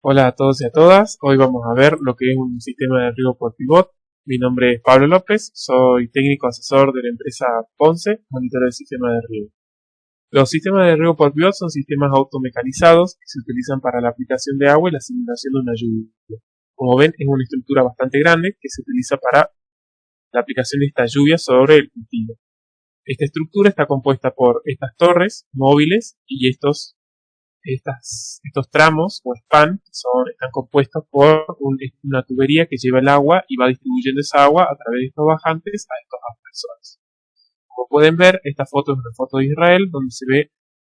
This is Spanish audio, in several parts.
Hola a todos y a todas, hoy vamos a ver lo que es un sistema de riego por pivot. Mi nombre es Pablo López, soy técnico asesor de la empresa Ponce, monitor del sistema de riego. Los sistemas de riego por pivot son sistemas automecanizados que se utilizan para la aplicación de agua y la simulación de una lluvia. Como ven, es una estructura bastante grande que se utiliza para la aplicación de esta lluvia sobre el cultivo. Esta estructura está compuesta por estas torres móviles y estos tramos o span están compuestos por una tubería que lleva el agua y va distribuyendo esa agua a través de estos bajantes a estos aspersores. Como pueden ver, esta foto es una foto de Israel donde se ve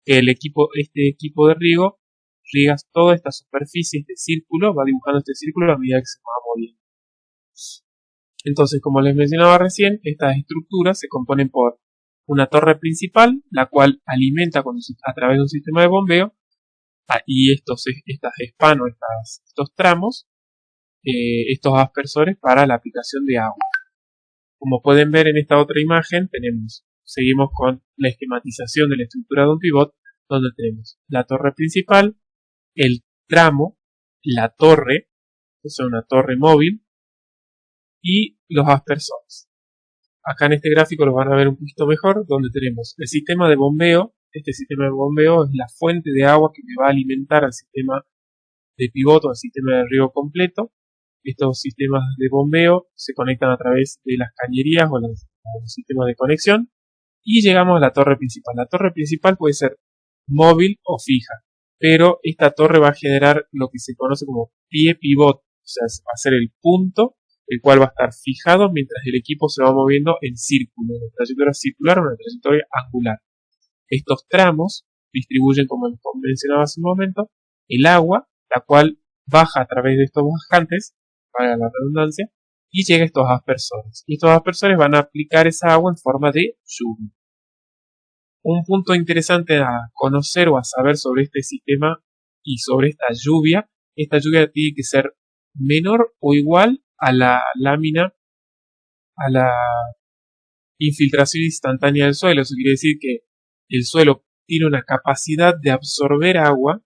que este equipo de riego riega toda esta superficie, este círculo, va dibujando este círculo a medida que se va moviendo. Entonces, como les mencionaba recién, estas estructuras se componen por una torre principal, la cual alimenta a través de un sistema de bombeo, y estas span o estos tramos, estos aspersores para la aplicación de agua. Como pueden ver en esta otra imagen, seguimos con la esquematización de la estructura de un pivot, donde tenemos la torre principal, el tramo, la torre, que es una torre móvil, y los aspersores. Acá en este gráfico lo van a ver un poquito mejor, donde tenemos el sistema de bombeo. Este sistema de bombeo es la fuente de agua que me va a alimentar al sistema de pivot o al sistema de riego completo. Estos sistemas de bombeo se conectan a través de las cañerías o los sistemas de conexión y llegamos a la torre principal. La torre principal puede ser móvil o fija, pero esta torre va a generar lo que se conoce como pie pivot, o sea, va a ser el punto el cual va a estar fijado mientras el equipo se va moviendo en círculo, una trayectoria circular o una trayectoria angular. Estos tramos distribuyen, como les mencionaba hace un momento, el agua, la cual baja a través de estos bajantes, para la redundancia, y llega a estos aspersores. Y estos aspersores van a aplicar esa agua en forma de lluvia. Un punto interesante a conocer o a saber sobre este sistema y sobre esta lluvia tiene que ser menor o igual a la lámina, a la infiltración instantánea del suelo. Eso quiere decir que el suelo tiene una capacidad de absorber agua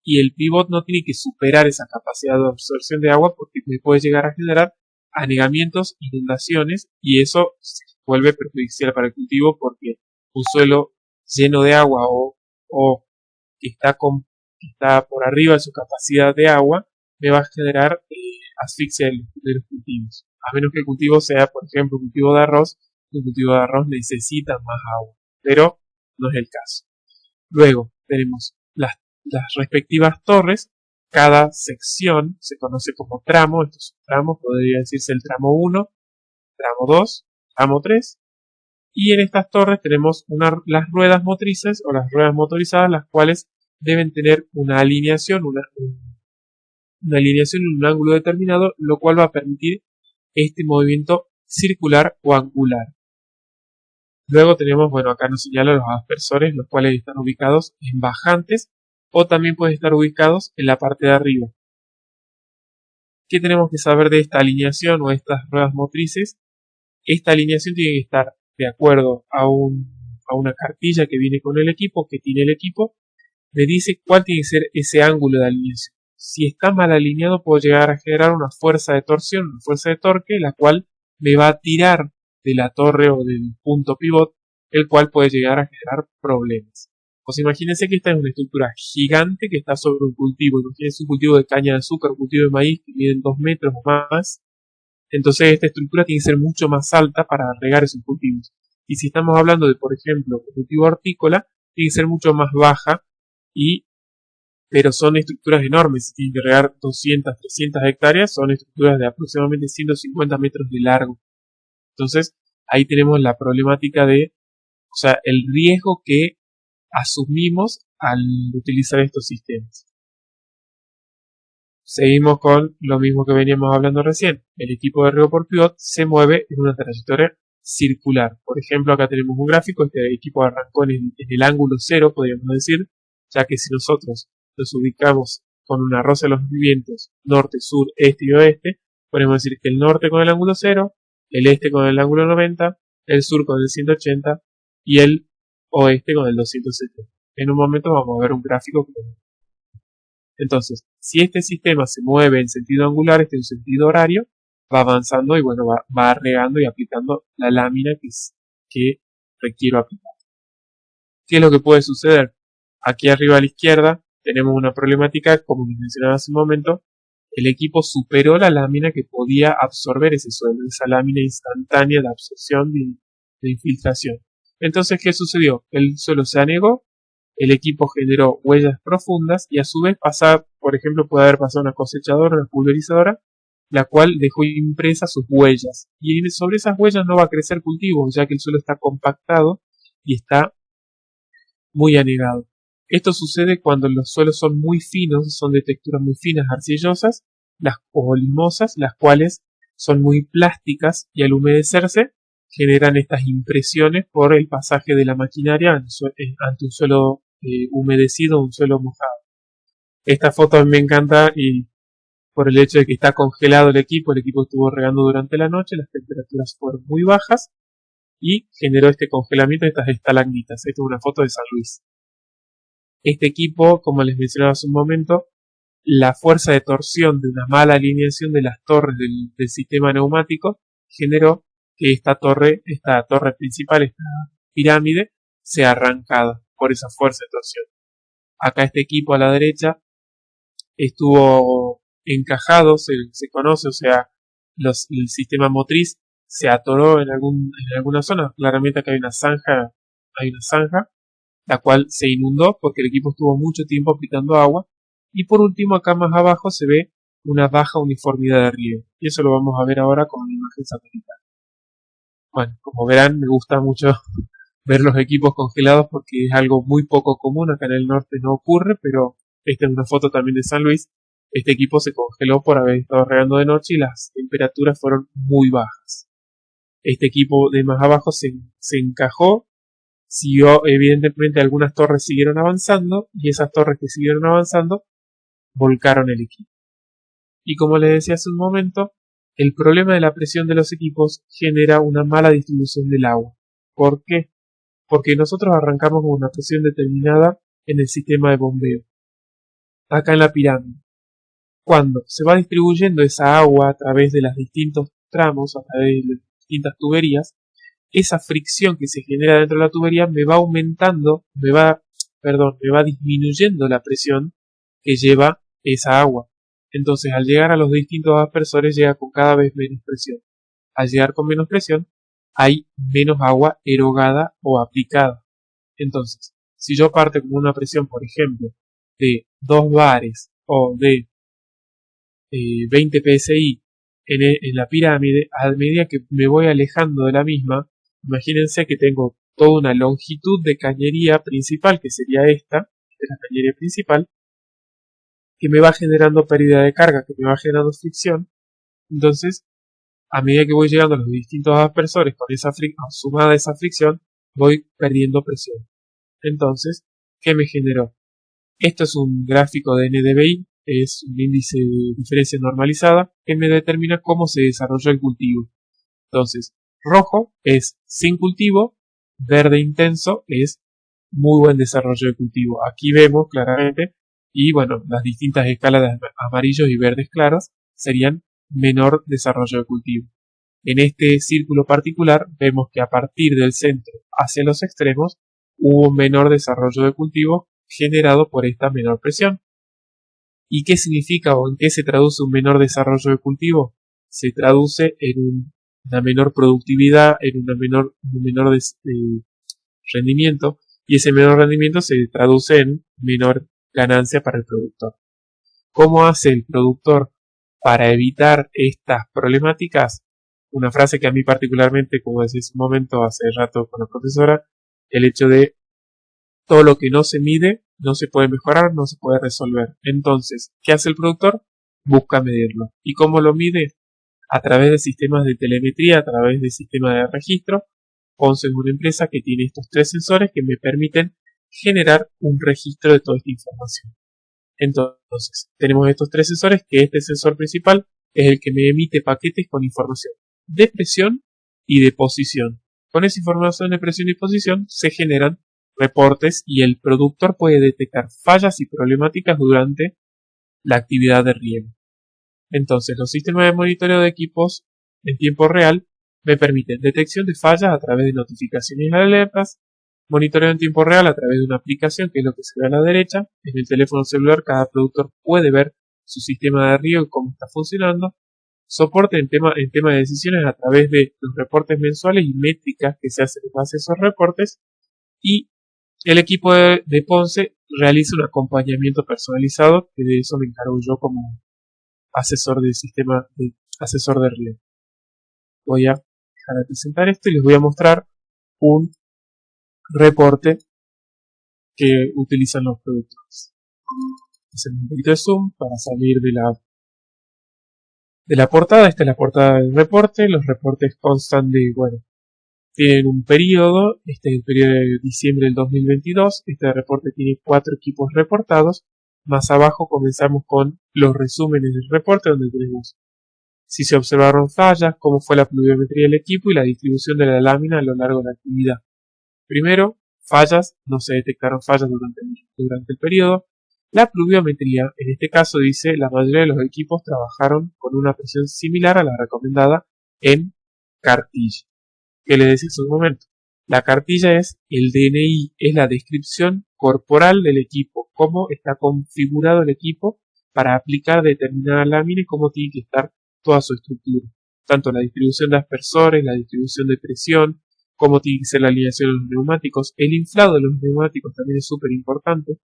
y el pivot no tiene que superar esa capacidad de absorción de agua porque me puede llegar a generar anegamientos, inundaciones, y eso se vuelve perjudicial para el cultivo porque un suelo lleno de agua o que está por arriba de su capacidad de agua me va a generar asfixia de los cultivos. A menos que el cultivo sea, por ejemplo, un cultivo de arroz, el cultivo de arroz necesita más agua, pero no es el caso. Luego tenemos las respectivas torres. Cada sección se conoce como tramo. Estos tramos podría decirse el tramo 1, tramo 2, tramo 3. Y en estas torres tenemos las ruedas motrices o las ruedas motorizadas, las cuales deben tener una alineación, una alineación en un ángulo determinado, lo cual va a permitir este movimiento circular o angular. Luego tenemos, acá nos señala los aspersores, los cuales están ubicados en bajantes o también pueden estar ubicados en la parte de arriba. ¿Qué tenemos que saber de esta alineación o estas ruedas motrices? Esta alineación tiene que estar de acuerdo a una cartilla que viene con el equipo, que tiene el equipo, me dice cuál tiene que ser ese ángulo de alineación. Si está mal alineado, puedo llegar a generar una fuerza de torsión, una fuerza de torque, la cual me va a tirar de la torre o del punto pivot, el cual puede llegar a generar problemas. Pues imagínense que esta es una estructura gigante que está sobre un cultivo. Imagínense un cultivo de caña de azúcar, un cultivo de maíz que miden 2 metros o más. Entonces esta estructura tiene que ser mucho más alta para regar esos cultivos. Y si estamos hablando de, por ejemplo, un cultivo hortícola, tiene que ser mucho más baja, pero son estructuras enormes. Si tienen que regar 200, 300 hectáreas, son estructuras de aproximadamente 150 metros de largo. Entonces ahí tenemos la problemática el riesgo que asumimos al utilizar estos sistemas. Seguimos con lo mismo que veníamos hablando recién. El equipo de riego por pivot se mueve en una trayectoria circular. Por ejemplo, acá tenemos un gráfico. Este equipo arrancó en el ángulo 0, podríamos decir, ya que si nosotros nos ubicamos con una rosa de los movimientos norte, sur, este y oeste, podemos decir que el norte con el ángulo 0, el este con el ángulo 90, el sur con el 180 y el oeste con el 270. En un momento vamos a ver un gráfico Entonces, si este sistema se mueve en sentido angular, en sentido horario, va avanzando y bueno, va regando y aplicando la lámina que requiero aplicar. ¿Qué es lo que puede suceder? Aquí arriba a la izquierda tenemos una problemática, como les mencionaba hace un momento, el equipo superó la lámina que podía absorber ese suelo, esa lámina instantánea de absorción de infiltración. Entonces, ¿qué sucedió? El suelo se anegó, el equipo generó huellas profundas y a su vez por ejemplo, puede haber pasado una cosechadora, una pulverizadora, la cual dejó impresas sus huellas. Y sobre esas huellas no va a crecer cultivo, ya que el suelo está compactado y está muy anegado. Esto sucede cuando los suelos son muy finos, son de texturas muy finas, arcillosas, o limosas, las cuales son muy plásticas y al humedecerse generan estas impresiones por el pasaje de la maquinaria ante un suelo humedecido o un suelo mojado. Esta foto a mí me encanta y por el hecho de que está congelado el equipo estuvo regando durante la noche, las temperaturas fueron muy bajas y generó este congelamiento de estas estalagmitas. Esta es una foto de San Luis. Este equipo, como les mencionaba hace un momento, la fuerza de torsión de una mala alineación de las torres del sistema neumático generó que esta torre principal, esta pirámide, sea arrancada por esa fuerza de torsión. Acá este equipo a la derecha estuvo encajado, se conoce, o sea, el sistema motriz se atoró en alguna zona. Claramente acá hay una zanja, la cual se inundó porque el equipo estuvo mucho tiempo aplicando agua. Y por último, acá más abajo se ve una baja uniformidad de riego. Y eso lo vamos a ver ahora con una imagen satelital. Bueno, como verán, me gusta mucho ver los equipos congelados porque es algo muy poco común. Acá en el norte no ocurre, pero esta es una foto también de San Luis. Este equipo se congeló por haber estado regando de noche y las temperaturas fueron muy bajas. Este equipo de más abajo se encajó, siguió, evidentemente algunas torres siguieron avanzando y esas torres que siguieron avanzando volcaron el equipo. Y como les decía hace un momento, el problema de la presión de los equipos genera una mala distribución del agua. ¿Por qué? Porque nosotros arrancamos con una presión determinada en el sistema de bombeo, acá en la pirámide. Cuando se va distribuyendo esa agua a través de los distintos tramos, a través de las distintas tuberías, esa fricción que se genera dentro de la tubería me va disminuyendo la presión que lleva esa agua. Entonces, al llegar a los distintos aspersores llega con cada vez menos presión. Al llegar con menos presión, hay menos agua erogada o aplicada. Entonces, si yo parto con una presión, por ejemplo, de 2 bares o de 20 psi en la pirámide, a medida que me voy alejando de la misma, imagínense que tengo toda una longitud de cañería principal, que sería esta, de la cañería principal, que me va generando pérdida de carga, que me va generando fricción. Entonces, a medida que voy llegando a los distintos aspersores con sumada esa fricción, voy perdiendo presión. Entonces, ¿qué me generó? Esto es un gráfico de NDVI, es un índice de diferencia normalizada que me determina cómo se desarrolló el cultivo. Entonces, rojo es sin cultivo, verde intenso es muy buen desarrollo de cultivo. Aquí vemos claramente, y bueno, las distintas escalas de amarillos y verdes claros serían menor desarrollo de cultivo. En este círculo particular vemos que a partir del centro hacia los extremos hubo un menor desarrollo de cultivo generado por esta menor presión. ¿Y qué significa o en qué se traduce un menor desarrollo de cultivo? Se traduce en una menor productividad, en un menor rendimiento, y ese menor rendimiento se traduce en menor ganancia para el productor. ¿Cómo hace el productor para evitar estas problemáticas? Una frase que a mí particularmente, como decía hace un momento, hace rato con la profesora, el hecho de todo lo que no se mide no se puede mejorar, no se puede resolver. Entonces, ¿qué hace el productor? Busca medirlo. ¿Y cómo lo mide? A través de sistemas de telemetría, a través de sistemas de registro. Ponce es una empresa que tiene estos 3 sensores que me permiten generar un registro de toda esta información. Entonces, tenemos estos 3 sensores, que este sensor principal es el que me emite paquetes con información de presión y de posición. Con esa información de presión y posición se generan reportes y el productor puede detectar fallas y problemáticas durante la actividad de riego. Entonces, los sistemas de monitoreo de equipos en tiempo real me permiten detección de fallas a través de notificaciones y alertas, monitoreo en tiempo real a través de una aplicación, que es lo que se ve a la derecha. En el teléfono celular cada productor puede ver su sistema de riego y cómo está funcionando. Soporte en tema de decisiones a través de los reportes mensuales y métricas que se hacen en base a esos reportes. Y el equipo de Ponce realiza un acompañamiento personalizado, que de eso me encargo yo como asesor de sistema, asesor de riego. Voy a dejar de presentar esto y les voy a mostrar un reporte que utilizan los productores. Hacer un poquito de zoom para salir de la portada. Esta es la portada del reporte. Los reportes constan de, tienen un periodo. Este es el periodo de diciembre del 2022. Este reporte tiene 4 equipos reportados. Más abajo comenzamos con los resúmenes del reporte, donde tenemos si se observaron fallas, cómo fue la pluviometría del equipo y la distribución de la lámina a lo largo de la actividad. Primero, fallas, no se detectaron fallas durante el periodo. La pluviometría, en este caso dice, la mayoría de los equipos trabajaron con una presión similar a la recomendada en cartilla. ¿Qué les decía hace un momento? La cartilla es el DNI, es la descripción corporal del equipo, cómo está configurado el equipo para aplicar determinada lámina y cómo tiene que estar toda su estructura. Tanto la distribución de aspersores, la distribución de presión, cómo tiene que ser la alineación de los neumáticos, el inflado de los neumáticos también es súper importante,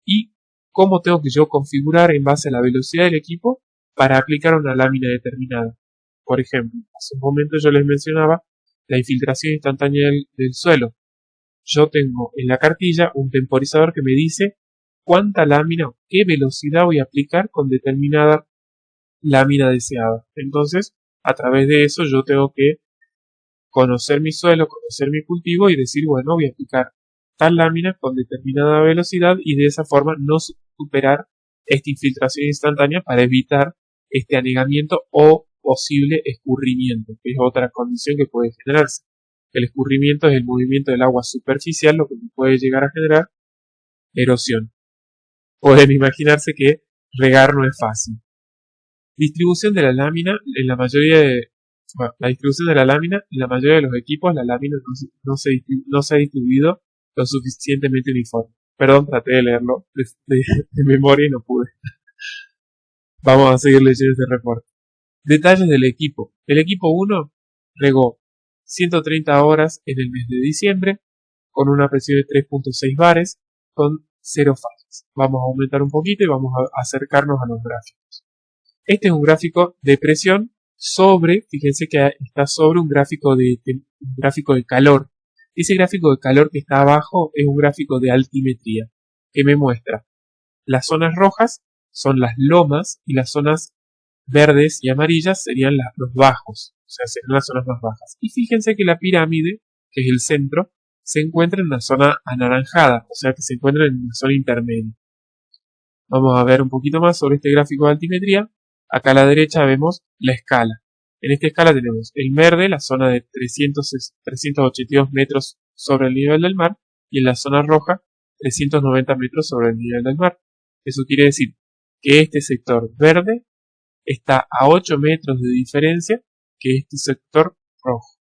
y cómo tengo que yo configurar en base a la velocidad del equipo para aplicar una lámina determinada. Por ejemplo, hace un momento yo les mencionaba la infiltración instantánea del suelo. Yo tengo en la cartilla un temporizador que me dice cuánta lámina o qué velocidad voy a aplicar con determinada lámina deseada. Entonces, a través de eso yo tengo que conocer mi suelo, conocer mi cultivo y decir, voy a aplicar tal lámina con determinada velocidad y de esa forma no superar esta infiltración instantánea para evitar este anegamiento o posible escurrimiento, que es otra condición que puede generarse. El escurrimiento es el movimiento del agua superficial, lo que puede llegar a generar erosión. Pueden imaginarse que regar no es fácil. Distribución de la lámina en la mayoría de la distribución de la lámina en la mayoría de los equipos, la lámina no se ha distribuido lo suficientemente uniforme. Perdón, traté de leerlo de memoria y no pude. Vamos a seguir leyendo este reporte. Detalles del equipo. El equipo 1 regó 130 horas en el mes de diciembre con una presión de 3.6 bares con 0 fallas. Vamos a aumentar un poquito y vamos a acercarnos a los gráficos. Este es un gráfico de presión fíjense que está sobre un gráfico de calor. Ese gráfico de calor que está abajo es un gráfico de altimetría que me muestra las zonas rojas son las lomas y las zonas verdes y amarillas serían los bajos, o sea, serían las zonas más bajas. Y fíjense que la pirámide, que es el centro, se encuentra en una zona anaranjada, o sea que se encuentra en una zona intermedia. Vamos a ver un poquito más sobre este gráfico de altimetría. Acá a la derecha vemos la escala. En esta escala tenemos el verde, la zona de 382 metros sobre el nivel del mar, y en la zona roja 390 metros sobre el nivel del mar. Eso quiere decir que este sector verde está a 8 metros de diferencia que este sector rojo.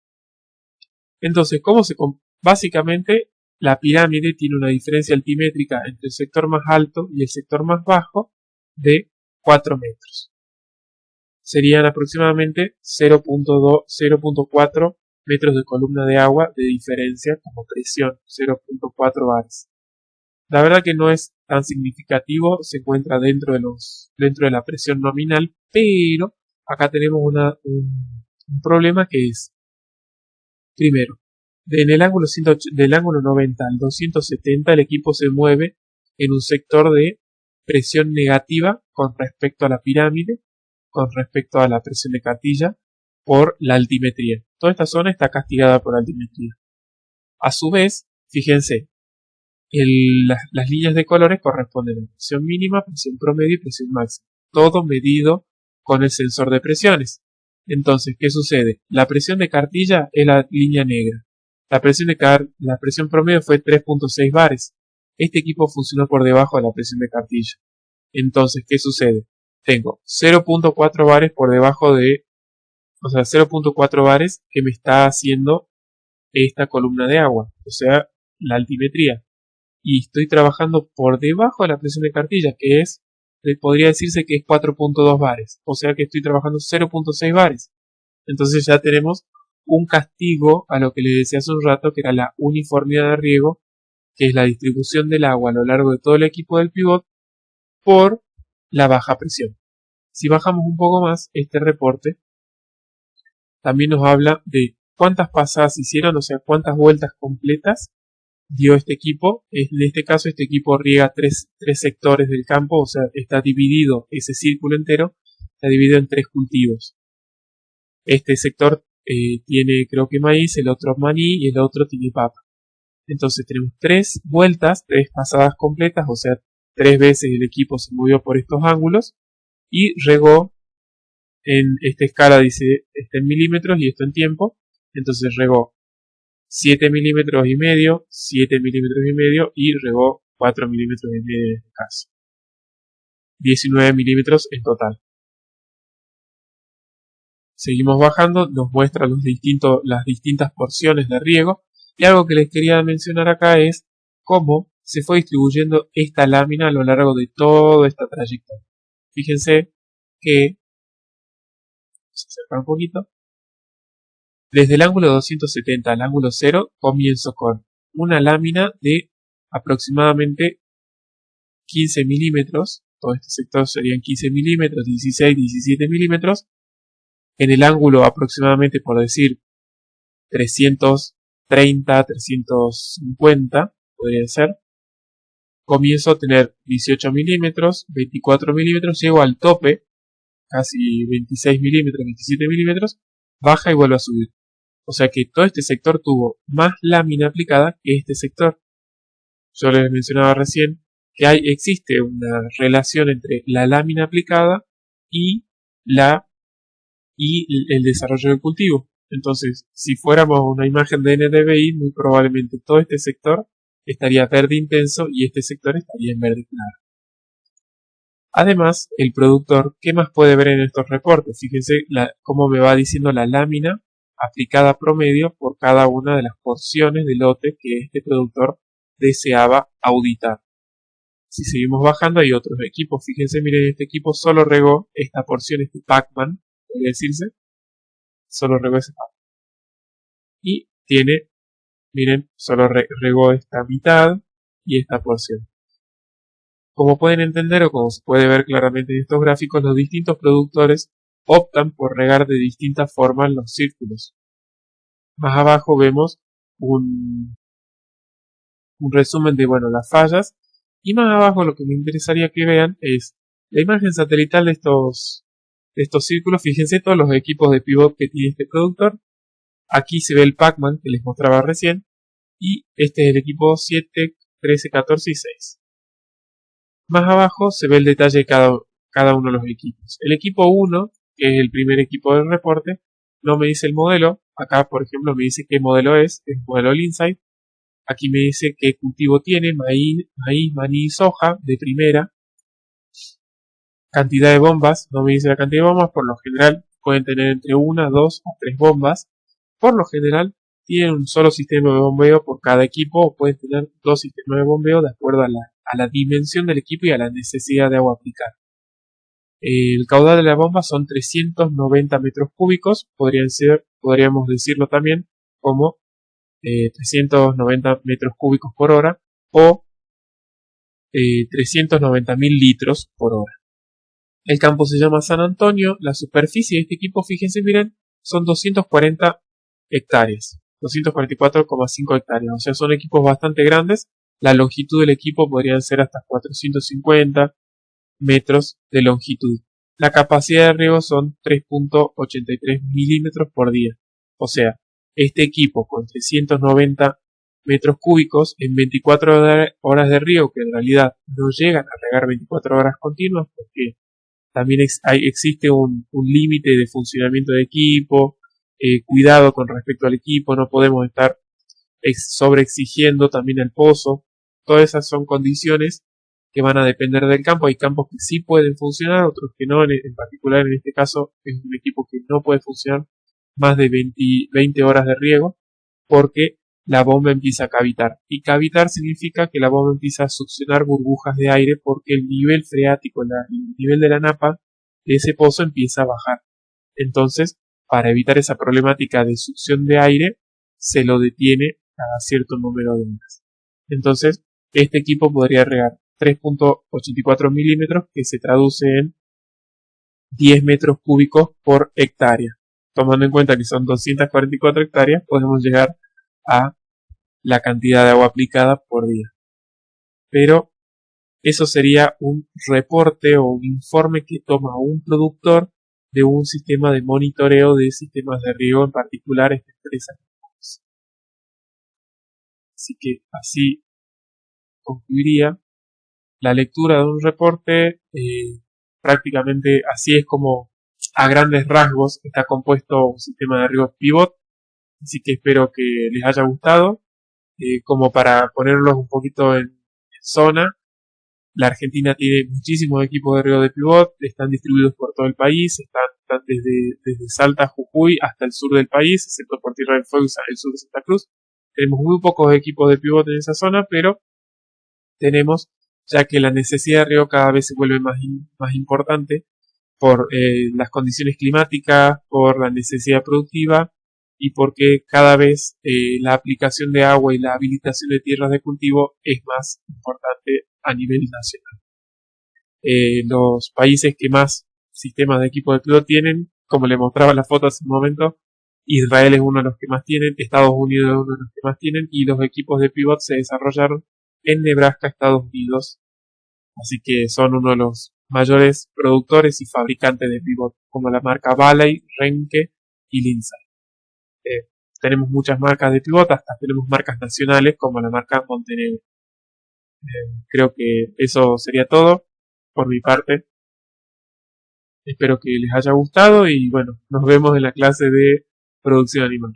Entonces, básicamente la pirámide tiene una diferencia altimétrica entre el sector más alto y el sector más bajo de 4 metros. Serían aproximadamente 0.4 metros de columna de agua de diferencia como presión, 0.4 bares. La verdad que no es tan significativo, se encuentra dentro de la presión nominal, pero acá tenemos un problema que es, primero, del ángulo 90 al 270 el equipo se mueve en un sector de presión negativa con respecto a la pirámide, con respecto a la presión de cartilla, por la altimetría. Toda esta zona está castigada por altimetría. A su vez, fíjense, las líneas de colores corresponden a presión mínima, presión promedio y presión máxima. Todo medido con el sensor de presiones. Entonces, ¿qué sucede? La presión de cartilla es la línea negra. La presión promedio fue 3.6 bares. Este equipo funcionó por debajo de la presión de cartilla. Entonces, ¿qué sucede? Tengo 0.4 bares por debajo de, o sea, 0.4 bares que me está haciendo esta columna de agua, o sea, la altimetría. Y estoy trabajando por debajo de la presión de cartilla, que es, podría decirse que es 4.2 bares, o sea que estoy trabajando 0.6 bares. Entonces ya tenemos un castigo a lo que le decía hace un rato, que era la uniformidad de riego, que es la distribución del agua a lo largo de todo el equipo del pivot por la baja presión. Si bajamos un poco más, este reporte también nos habla de cuántas pasadas hicieron, o sea, cuántas vueltas completas dio este equipo. En este caso, este equipo riega tres sectores del campo, o sea, está dividido, ese círculo entero, está dividido en 3 cultivos. Este sector tiene, creo que maíz, el otro maní y el otro tiene papa. Entonces tenemos 3 vueltas, 3 pasadas completas, o sea, 3 veces el equipo se movió por estos ángulos y regó en esta escala, dice, está en milímetros y esto en tiempo. Entonces regó 7 milímetros y medio, 7 milímetros y medio y regó 4 milímetros y medio en este caso. 19 milímetros en total. Seguimos bajando, nos muestra las distintas porciones de riego. Y algo que les quería mencionar acá es cómo se fue distribuyendo esta lámina a lo largo de toda esta trayectoria. Fíjense que, vamos a acercar un poquito, desde el ángulo 270 al ángulo 0 comienzo con una lámina de aproximadamente 15 milímetros. Todo este sector serían 15 milímetros, 16, 17 milímetros. En el ángulo aproximadamente, por decir, 330, 350, podría ser. Comienzo a tener 18 milímetros, 24 milímetros, llego al tope, casi 26 milímetros, 27 milímetros, baja y vuelve a subir. O sea que todo este sector tuvo más lámina aplicada que este sector. Yo les mencionaba recién que existe una relación entre la lámina aplicada y el desarrollo del cultivo. Entonces, si fuéramos una imagen de NDVI, muy probablemente todo este sector estaría verde intenso y este sector estaría en verde claro. Además, el productor, ¿qué más puede ver en estos reportes? Fíjense cómo me va diciendo la lámina aplicada promedio por cada una de las porciones de lote que este productor deseaba auditar. Si seguimos bajando, hay otros equipos. Fíjense, miren, este equipo solo regó esta porción, este Pac-Man, podría decirse. Solo regó ese Pac-Man. Y tiene, miren, solo regó esta mitad y esta porción. Como pueden entender o como se puede ver claramente en estos gráficos, los distintos productores optan por regar de distintas formas los círculos. Más abajo vemos un resumen de las fallas, y más abajo lo que me interesaría que vean es la imagen satelital de estos círculos. Fíjense todos los equipos de pivot que tiene este productor. Aquí se ve el Pac-Man que les mostraba recién, y este es el equipo 7, 13, 14 y 6. Más abajo se ve el detalle de cada uno de los equipos. El equipo 1, que es el primer equipo del reporte, no me dice el modelo. Acá, por ejemplo, me dice qué modelo es el modelo Lindsay. Aquí me dice qué cultivo tiene, maíz, maní y soja de primera. Cantidad de bombas, no me dice la cantidad de bombas. Por lo general pueden tener entre 1, 2 o 3 bombas. Por lo general tienen un solo sistema de bombeo por cada equipo, o pueden tener 2 sistemas de bombeo de acuerdo a la dimensión del equipo y a la necesidad de agua aplicar. El caudal de la bomba son 390 metros cúbicos, podríamos decirlo también como 390 metros cúbicos por hora o 390.000 litros por hora. El campo se llama San Antonio. La superficie de este equipo, fíjense, miren, son 240 hectáreas, 244,5 hectáreas, o sea, son equipos bastante grandes. La longitud del equipo podrían ser hasta 450 metros de longitud. La capacidad de riego son 3.83 milímetros por día, o sea, este equipo con 390 metros cúbicos en 24 horas de riego, que en realidad no llegan a regar 24 horas continuas, porque también existe un límite de funcionamiento de equipo, cuidado con respecto al equipo, no podemos estar sobreexigiendo también el pozo. Todas esas son condiciones que van a depender del campo. Hay campos que sí pueden funcionar, otros que no. En particular, en este caso, es un equipo que no puede funcionar más de 20 horas de riego, porque la bomba empieza a cavitar. Y cavitar significa que la bomba empieza a succionar burbujas de aire, porque el nivel freático, el nivel de la napa de ese pozo empieza a bajar. Entonces, para evitar esa problemática de succión de aire, se lo detiene a cierto número de horas. Entonces, este equipo podría regar 3.84 milímetros, que se traduce en 10 metros cúbicos por hectárea. Tomando en cuenta que son 244 hectáreas, podemos llegar a la cantidad de agua aplicada por día. Pero eso sería un reporte o un informe que toma un productor de un sistema de monitoreo de sistemas de riego, en particular esta empresa. Así que así concluiría la lectura de un reporte. Prácticamente así es como a grandes rasgos está compuesto un sistema de riego pivot. Así que espero que les haya gustado. Como para ponerlos un poquito en zona, la Argentina tiene muchísimos equipos de riego de pivot, están distribuidos por todo el país, están desde Salta, Jujuy hasta el sur del país, excepto por Tierra del Fuego y el sur de Santa Cruz. Tenemos muy pocos equipos de pivot en esa zona, pero tenemos, ya que la necesidad de riego cada vez se vuelve más importante por las condiciones climáticas, por la necesidad productiva y porque cada vez la aplicación de agua y la habilitación de tierras de cultivo es más importante a nivel nacional. Los países que más sistemas de equipo de pivot tienen, como le mostraba la foto hace un momento, Israel es uno de los que más tienen, Estados Unidos es uno de los que más tienen, y los equipos de pivot se desarrollaron en Nebraska, Estados Unidos. Así que son uno de los mayores productores y fabricantes de pivot, como la marca Valley, Renke y Lindsay. Tenemos muchas marcas de pivot, hasta tenemos marcas nacionales como la marca Montenegro. Creo que eso sería todo por mi parte. Espero que les haya gustado y bueno, nos vemos en la clase de producción animal.